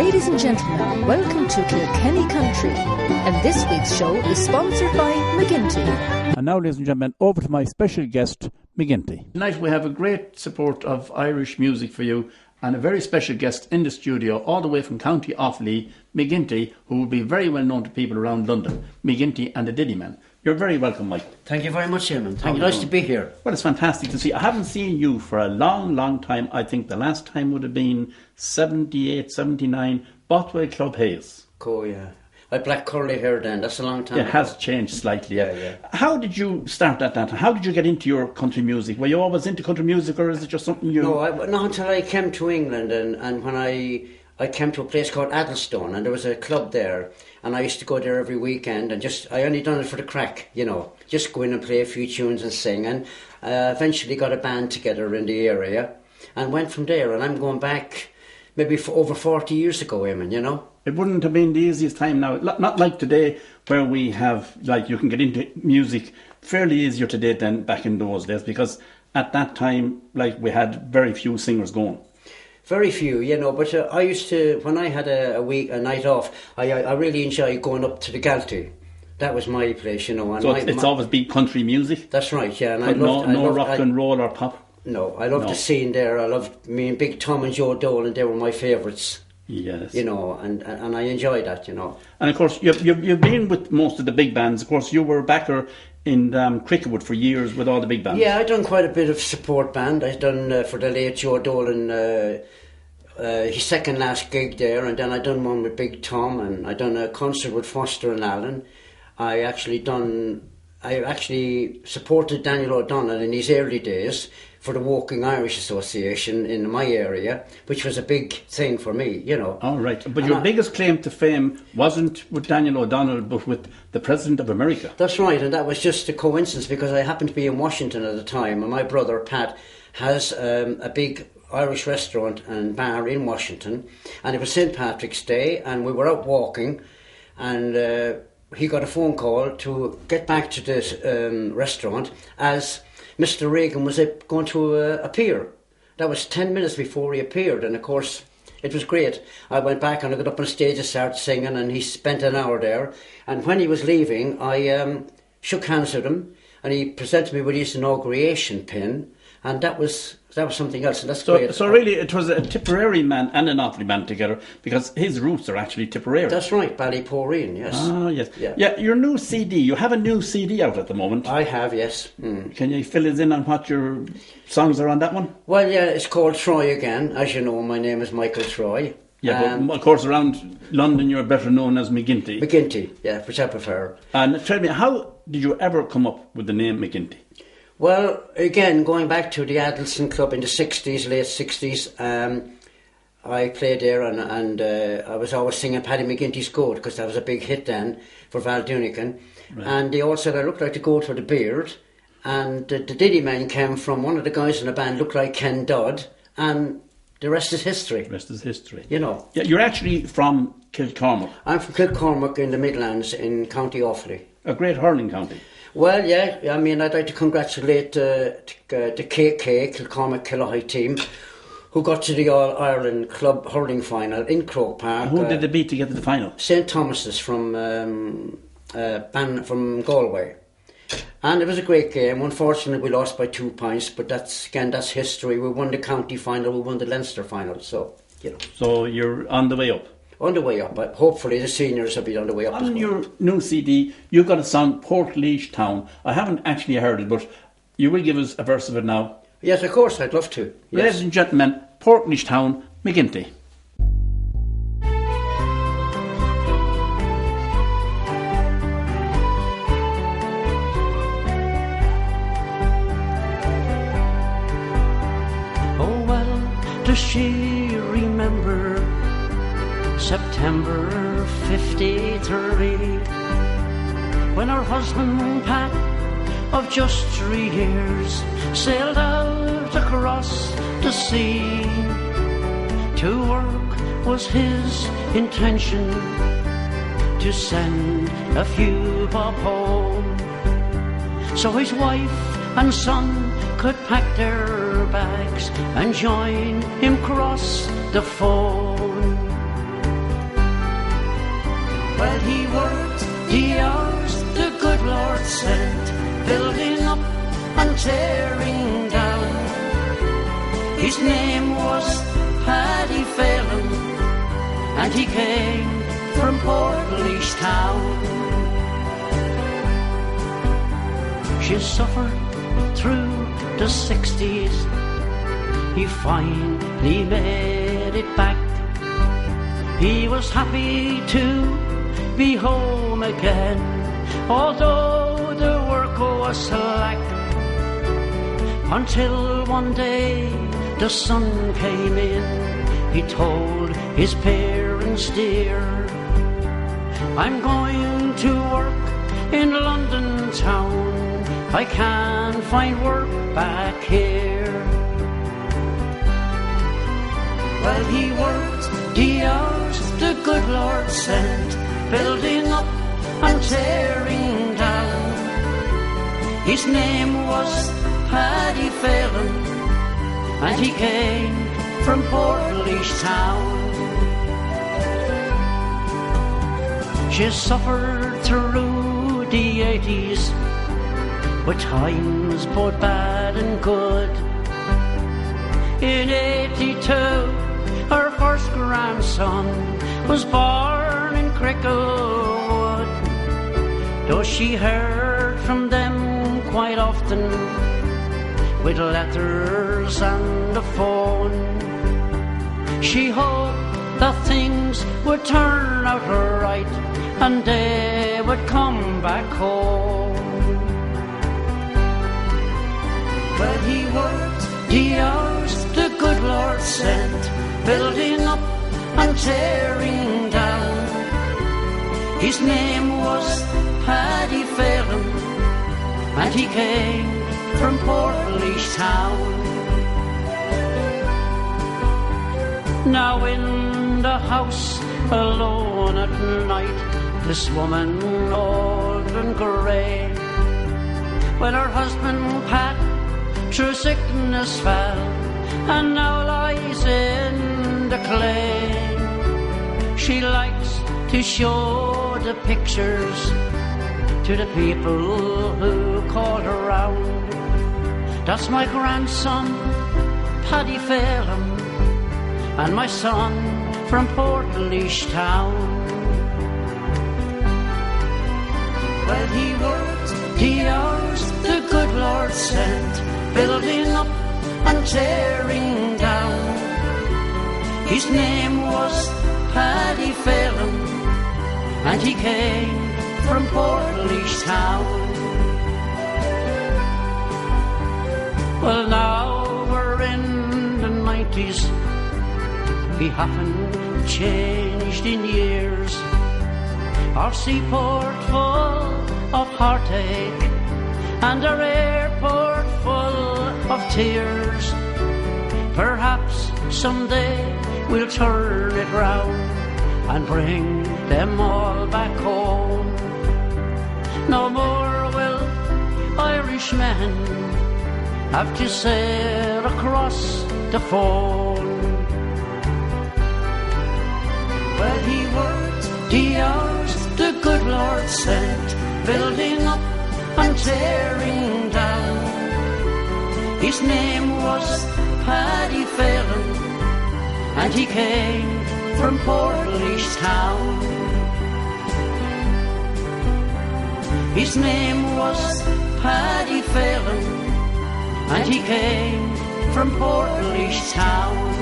Ladies and gentlemen, welcome to Kilkenny Country, and this week's show is sponsored by Mcginty. And now, ladies and gentlemen, over to my special guest, Mcginty. Tonight we have a great support of Irish music for you, and a very special guest in the studio, all the way from County Offaly, Mcginty, who will be very well known to people around London, Mcginty and the Diddy Man. You're very welcome, Mike. Thank you very much, Eamon. Nice to be here. Well, it's fantastic to see. I haven't seen you for a long, long time. I think the last time would have been 78, 79, Bothwell Club Hayes. Cool, yeah. I had black curly hair then. That's a long time ago. It has changed slightly, yeah. How did you start at that? How did you get into your country music? Were you always into country music, or is it just something you... No, not until I came to England, and when I came to a place called Addlestone, and there was a club there, and I used to go there every weekend, and I only done it for the crack, just go in and play a few tunes and sing, and eventually got a band together in the area, and went from there, and I'm going back maybe for over 40 years ago, Eamon, It wouldn't have been the easiest time now, not like today, where we have, you can get into music fairly easier today than back in those days, because at that time, we had very few singers going. Very few, but I used to, when I had a night off, I really enjoyed going up to the Galtee. That was my place, And so it's always been country music? That's right, yeah. And I loved rock and roll or pop? No, I loved the scene there. I loved me and Big Tom and Joe Dole, and they were my favourites. Yes. And I enjoyed that, And of course, you've been with most of the big bands. Of course, you were a backer in Cricketwood for years with all the big bands. Yeah, I've done quite a bit of support band. I've done for the late Joe Dolan, his second last gig there, and then I done one with Big Tom, and I done a concert with Foster and Allen. I actually supported Daniel O'Donnell in his early days for the Walking Irish Association in my area, which was a big thing for me, All right. But your biggest claim to fame wasn't with Daniel O'Donnell, but with the President of America. That's right, and that was just a coincidence because I happened to be in Washington at the time, and my brother, Pat, has a big Irish restaurant and bar in Washington, and it was St. Patrick's Day, and we were out walking, and he got a phone call to get back to this restaurant as Mr. Reagan was going to appear. That was 10 minutes before he appeared, and of course it was great. I went back and I got up on stage and started singing, and he spent an hour there, and when he was leaving I shook hands with him, and he presented me with his inauguration pin, and that was something else, and that's great. So really it was a Tipperary man and an Offaly man together, because his roots are actually Tipperary. That's right, Ballyporeen, yes. Ah, yes. Yeah, your new CD, you have a new CD out at the moment. I have, yes. Can you fill us in on what your songs are on that one? Well, yeah, it's called Troy Again. As you know, my name is Michael Troy. Yeah, but of course around London you're better known as Mcginty. Mcginty, yeah, which I prefer. And tell me, how did you ever come up with the name Mcginty? Well, again, going back to the Addlestone Club in the 60s, late 60s, I played there, and I was always singing Paddy McGinty's Goat, because that was a big hit then for Val Dunican. Right. And they all said I looked like the goat with the beard, and the Diddy Man came from one of the guys in the band, looked like Ken Dodd, and the rest is history. The rest is history. Yeah, you're actually from Kilcormac. I'm from Kilcormac in the Midlands in County Offaly. A great hurling county. Well, yeah, I mean, I'd like to congratulate the KK, Kilcormac Killahide team, who got to the All-Ireland Club hurling final in Croke Park. Who did they beat to get to the final? St. Thomas's from Galway. And it was a great game. Unfortunately, we lost by 2 points, but that's history. We won the county final, we won the Leinster final, so, So you're on the way up? On the way up. Hopefully the seniors will be on the way up as well. On your new CD, you've got a song, Portlaoise Town. I haven't actually heard it, but you will give us a verse of it now. Yes, of course, I'd love to. Yes. Ladies and gentlemen, Portlaoise Town, Mcginty. Oh, well, does she remember September 53, when her husband Pat, of just 3 years, sailed out across the sea. To work was his intention, to send a few bob home, so his wife and son could pack their bags and join him across the phone. he worked the hours the good Lord sent, building up and tearing down. His name was Paddy Phelan, and he came from Portlaoise town. She suffered through the 60s. He finally made it back. He was happy to be home again, although the work was slack. Until one day the sun came in, he told his parents dear, I'm going to work in London town, I can't find work back here. Well, he worked the hours the good Lord sent, building up and tearing down. His name was Paddy Phelan, and he came from Portlaoise town. She suffered through the 80s, with times both bad and good. In 82, her first grandson was born in Cricklewood. Though she heard from them quite often, with letters and the phone, she hoped that things would turn out right and they would come back home. Well, he worked the hours the good Lord sent, building up and tearing down. His name was Paddy Phelan, and he came from Portlaoise town. Now in the house alone at night, this woman old and grey, when her husband Pat through sickness fell and now lies in the clay. She likes to show the pictures to the people who call her round. That's my grandson, Paddy Phelan, and my son from Portlaoise town. Well, he worked the hours the good Lord sent, building up and tearing down. His name was Paddy Phelan, and he came from Portlaoise town. Well, now we're in the 90s, we haven't changed in years. Our seaport full of heartache and our airport full of tears. Perhaps someday we'll turn it round and bring them all back home. No more will Irishmen have to sail across the phone. Well, he worked the hours the good Lord sent, building up and tearing down. His name was Paddy Phelan, and he came from Portlaoise town. His name was Paddy Phelan, and he came from Portlaoise town.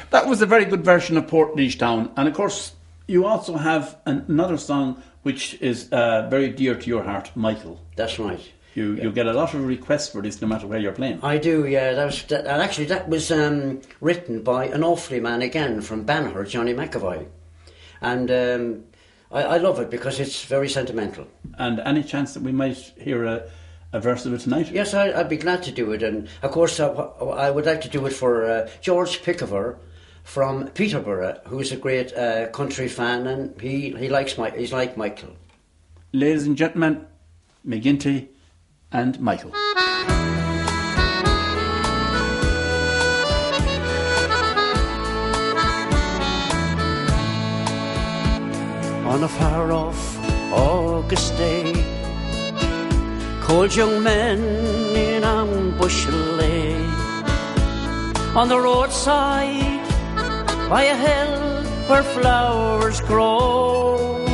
That was a very good version of Portlaoise Town, and of course you also have another song which is very dear to your heart, Michael. That's right. You get a lot of requests for this no matter where you're playing. I do, yeah. That was written by an awfully man again from Banner, Johnny McAvoy. And I love it because it's very sentimental. And any chance that we might hear a verse of it tonight? Yes, I'd be glad to do it. And of course I would like to do it for George Pickaver from Peterborough, who's a great country fan, and he's like Michael. Ladies and gentlemen, Mcginty and Michael. on a far-off August day. Cold young men in ambush lay on the roadside by a hill where flowers grow.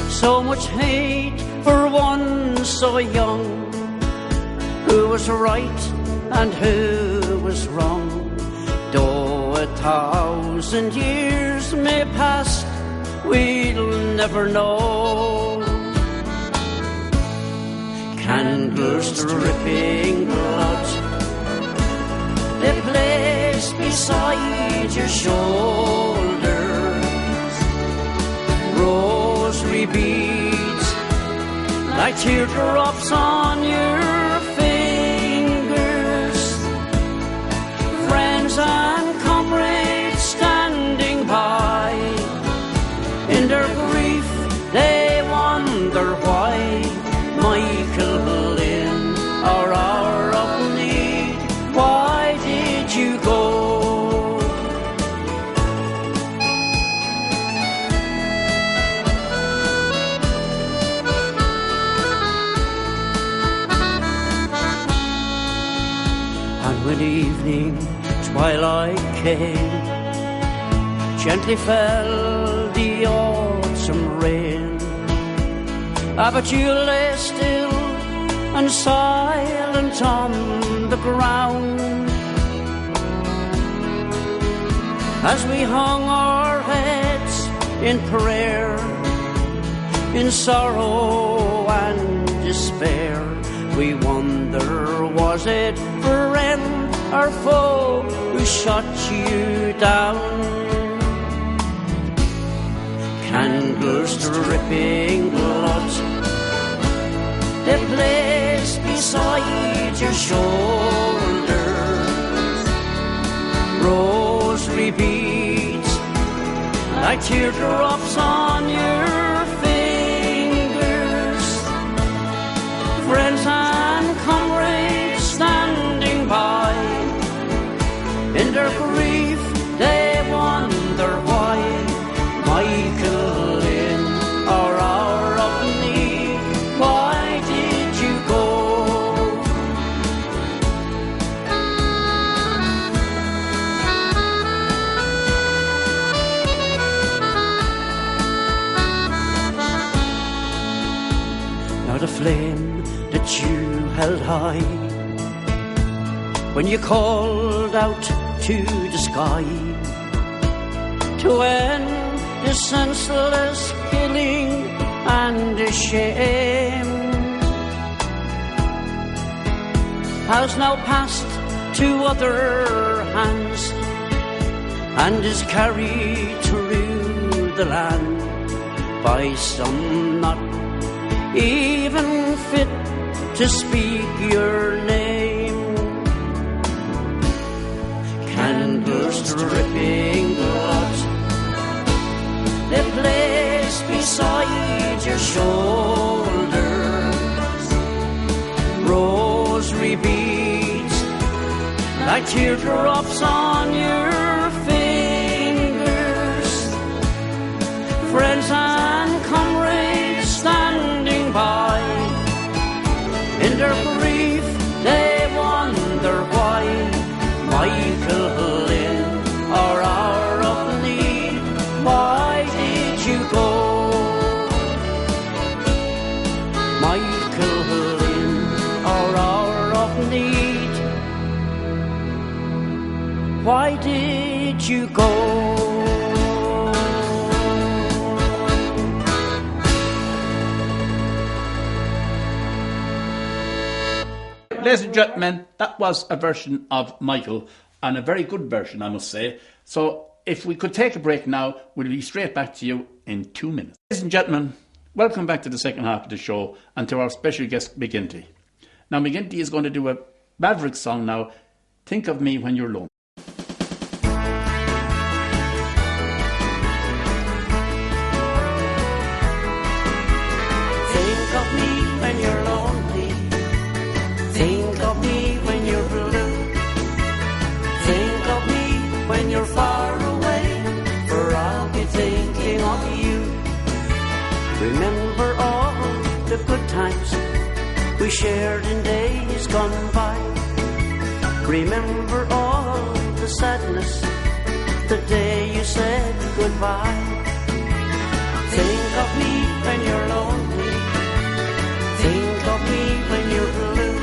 So much hate for one so young. Who was right and who was wrong? Though 1,000 years may pass, we'll never know. Candles dripping blood, they place beside your shoulders. Rosary beads like teardrops on your fingers. Friends and comrades standing by, in their grief they wonder why. Michael Lynn, our hour of need, why did you go? And when evening twilight came, gently fell the autumn rain. But you lay still and silent on the ground, as we hung our heads in prayer, in sorrow and despair. We wonder, was it friend or foe who shot you down? Candles dripping blood, they place beside your shoulders. Rosary beads like teardrops on your fingers. Friends and comrades standing by, in their grief they wonder why. Michael Lynn, our hour of need, why did you go? Now the flame that you held high, when you called out to the sky to end the senseless killing and the shame, has now passed to other hands and is carried through the land by some not even fit to speak your name. Candles dripping blood, they place beside your shoulders. Rosary beads like teardrops on your fingers. Friends and comrades standing by, in their grief they wonder why. Michael Lynn, our hour of need, why did you go? Michael Lynn, our hour of need, why did you go? Ladies and gentlemen, that was a version of Michael, and a very good version, I must say. So if we could take a break now, we'll be straight back to you in 2 minutes. Ladies and gentlemen, welcome back to the second half of the show and to our special guest, Mcginty. Now, Mcginty is going to do a Maverick song now, Think of Me When You're Lonely. Think of me when you're lonely. Think of me when you're blue. Think of me when you're far away, for I'll be of you. Remember all the good times we shared in days gone by. Remember all the sadness the day you said goodbye. Think of me when you're lonely. Think of me when you're blue.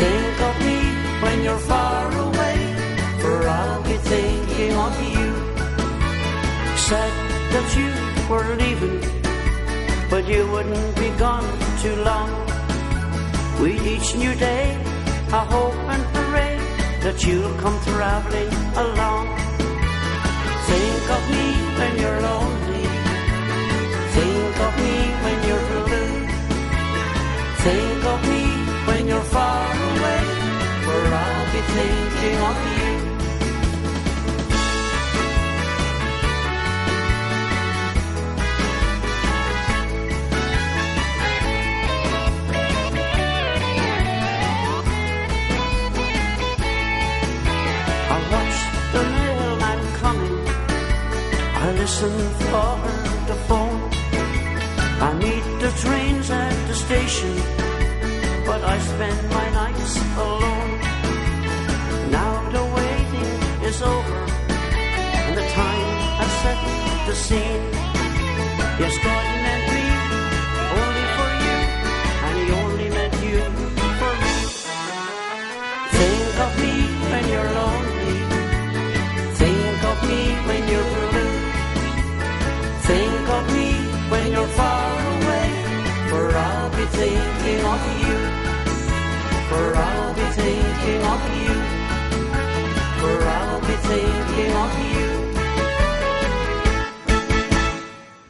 Think of me when you're far away, for I'll be thinking of you. Said that you were leaving, but you wouldn't be gone too long. With each new day, I hope and pray that you'll come traveling along. Think of me when you're lonely. Think of me when you're blue. Think of me when you're far away, for I'll be thinking of you. I watch the mailman coming, I listen for the phone. I meet the trains at the station, but I spend my nights alone. Now the waiting is over, and the time has set the scene. Yes, God meant me only for you, and He only meant you for me. Think of me when you're lonely. Think of me when you're blue. Think of me when you're far away, for I'll be thinking of you. For I'll be thinking of you. For I'll be thinking of you.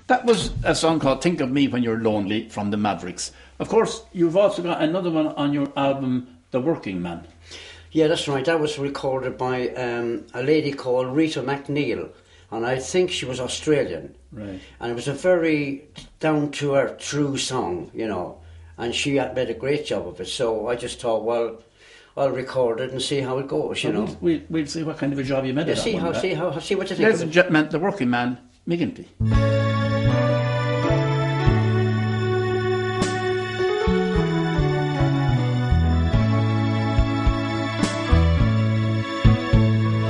That was a song called Think of Me When You're Lonely from the Mavericks. Of course, you've also got another one on your album, The Working Man. Yeah, that's right. That was recorded by a lady called Rita McNeil, and I think she was Australian. Right. And it was a very down-to-earth, true song, you know, and she had made a great job of it. So I just thought, well, I'll record it and see how it goes, you know. We'll see what kind of a job you made of that See one, what you think Ladies of and it. gentlemen, The Working Man, Mcginty.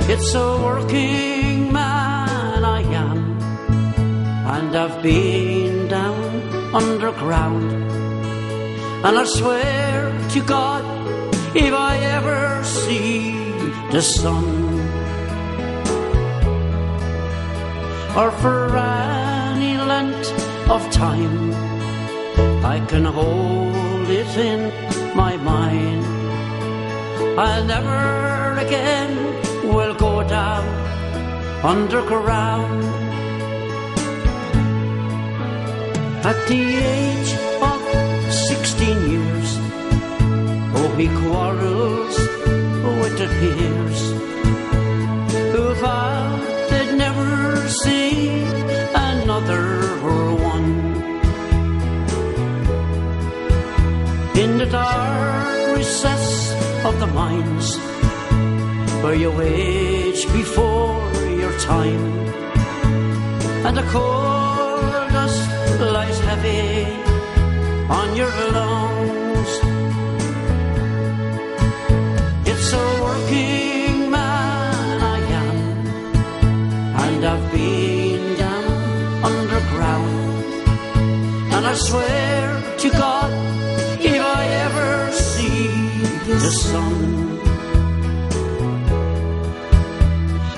It's a working man I am, and I've been down underground. And I swear to God, if I ever see the sun, or for any length of time, I can hold it in my mind, I'll never again will go down underground. At the age of 16 years, oh, he quarrels with the peers who vowed they'd never see another one. In the dark recess of the mines, where you age before your time, and the coal dust lies heavy on your lungs. It's a working man I am, and I've been down underground. And I swear to God, if I ever see the sun,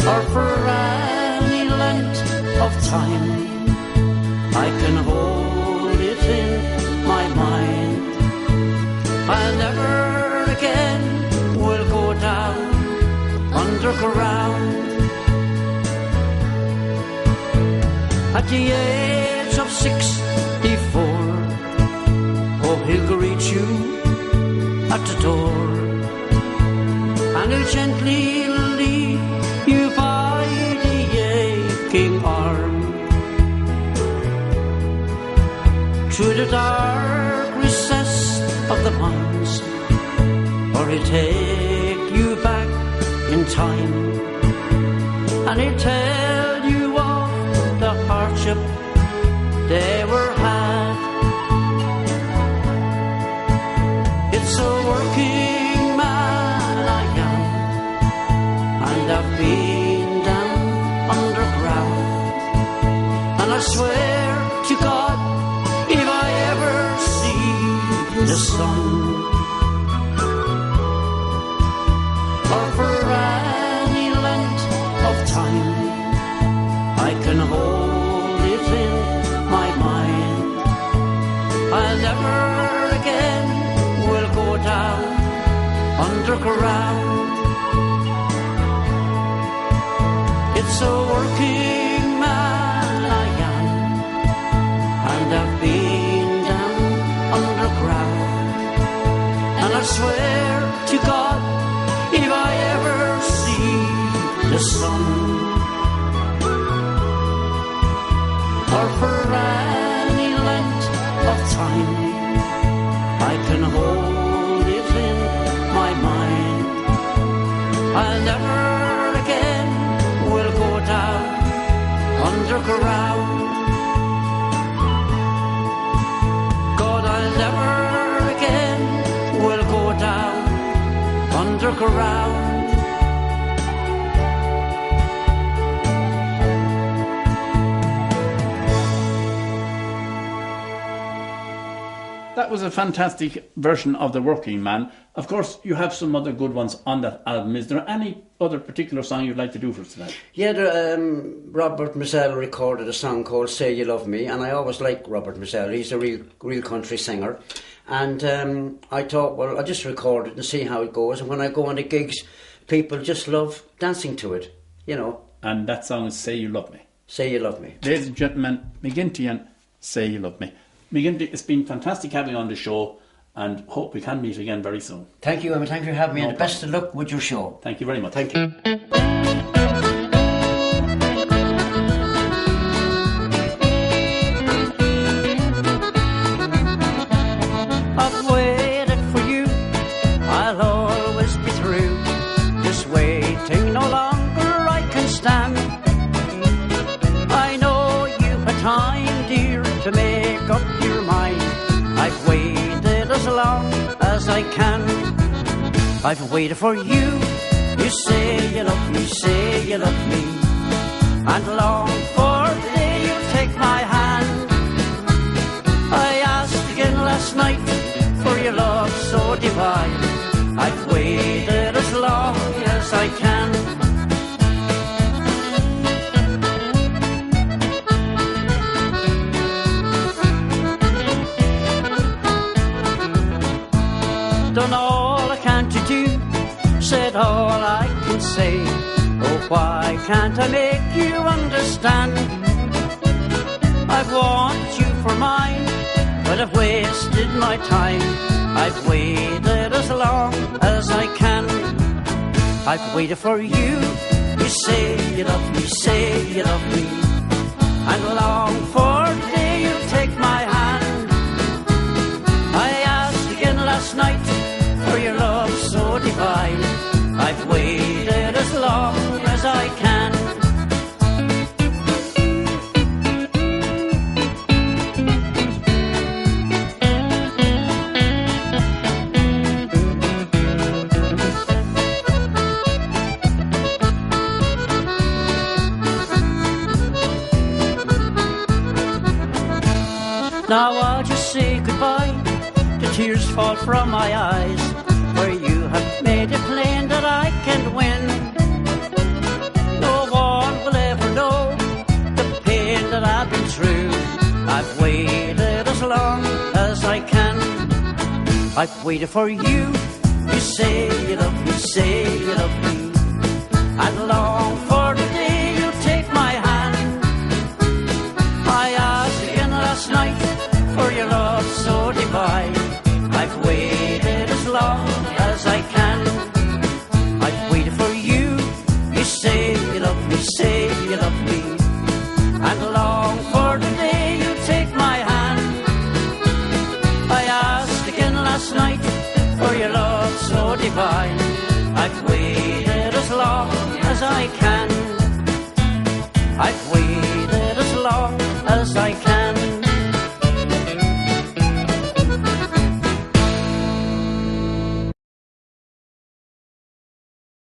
or for any length of time, I can hold it in my mind, I'll never again will go down underground. At the age of 64, oh, he'll greet you at the door, and he'll gently lead you by the aching arm through the dark recess of the mines, or he'll take you back in time, and he'll tell you of the heart friendship they were had. It's a working man I am, and I've been down underground, and I swear to God, if I ever see the sun, or for any length of time, I can hold it in my mind, I'll never again will go down underground. It's a working man I am, and I've been down underground, and I swear to God, if I ever see the sun, or for any length of time, I can hold it in my mind, I'll never again will go down underground. God, I'll never again will go down underground. That was a fantastic version of The Working Man. Of course, you have some other good ones on that album. Is there any other particular song you'd like to do for us tonight? Yeah, Robert Mazzell recorded a song called Say You Love Me, and I always like Robert Mazzell. He's a real country singer. And I thought, well, I'll just record it and see how it goes. And when I go on the gigs, people just love dancing to it, you know. And that song is Say You Love Me. Say You Love Me. Ladies and gentlemen, Mcginty and Say You Love Me. Mcginty, it's been fantastic having you on the show, and hope we can meet again very soon. Thank you, Emma. Thank you for having me, No and best of luck with your show. Thank you very much. Thank you. I've waited for you, I'll always be through. This waiting no longer I can stand. I know you had time, dear, to make up your mind. I've waited as long as I can. I've waited for you. You say you love me, say you love me, and long for the day you take my hand. I asked again last night for your love so divine. I've waited as long as I can. Done all I can to do, said all I can say. Oh, why can't I make you understand? I've wanted you for mine, but I've wasted my time. I've waited as long as I can. I've waited for you. You say you love me, say you love me, and long for the day you take my hand. I asked again last night for your love so divine. I've waited as long as I can. Now I'll just say goodbye. The tears fall from my eyes, where you have made it plain that I can't win. No one will ever know the pain that I've been through. I've waited as long as I can. I've waited for you. You say you love me, say you love me, and long for the day you take my hand. I asked again last night for your love so divine. I've waited as long as I can. I've waited for you. You say you love me, say you love me, and long for the day you take my hand. I asked again last night for your love so divine. I've waited as long as I can. I've